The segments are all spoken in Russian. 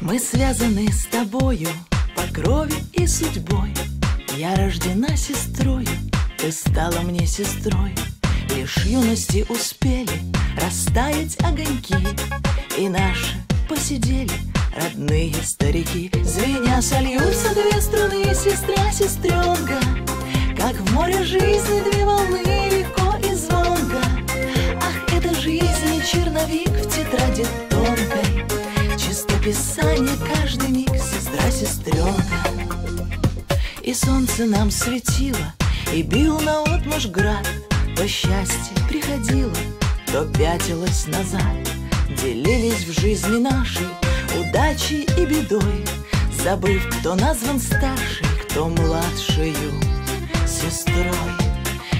Мы связаны с тобою по крови и судьбой. Я рождена сестрою, ты стала мне сестрой. Лишь юности успели растаять огоньки, и наши посидели родные старики. Звеня сольются две струны, сестра, сестренка, как в море жизни две волны, легко и звонко. Ах, это жизнь, черновик в тетради тонкой, чистописание каждый миг, сестра, сестренка. И солнце нам светило, и бил наотмашь град. То счастье приходило, то пятилось назад. Делились в жизни нашей удачей и бедой, забыв, кто назван старшей, кто младшею сестрой.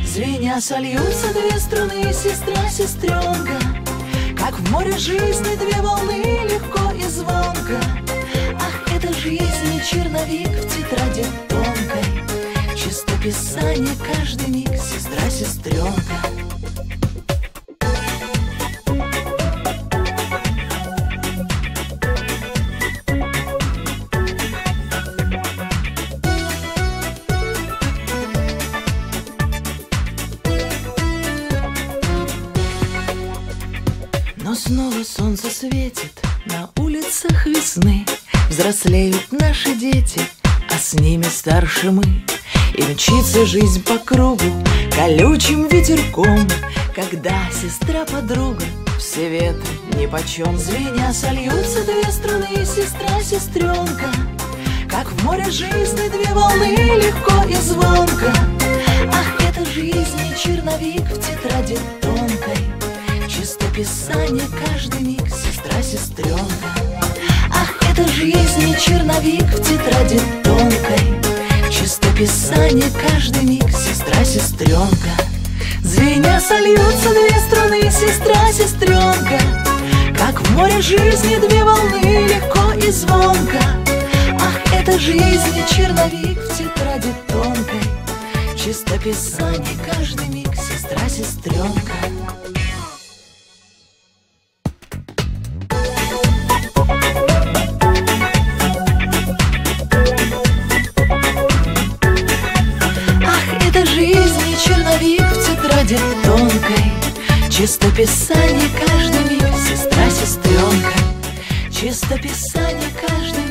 Звеня сольются две струны, сестра, сестренка, как в море жизни две волны, легко и звонко. Ах, это жизнь, черновик в тетради тонкой, чистописание каждый миг, сестра, сестренка. Но снова солнце светит на улицах весны. Взрослеют наши дети, а с ними старше мы. И мчится жизнь по кругу колючим ветерком, когда сестра-подруга, все ветры нипочем. Звеня сольются две струны, сестра, сестренка, как в море жизни две волны, легко и звонко. Ах, это жизнь, черновик в тетради тонкой, чистописание каждый миг, сестра, сестренка. Ах, это жизнь, черновик в тетради тонкой, чистописание каждый миг, сестра, сестренка. Звеня сольются две струны, сестра, сестренка, как в море жизни две волны, легко и звонко. Ах, это жизнь, черновик в тетради тонкой, чистописание каждый миг, сестра, сестренка. Тонкой, чистописание каждый миг, сестра, сестренка, чистописание каждый миг.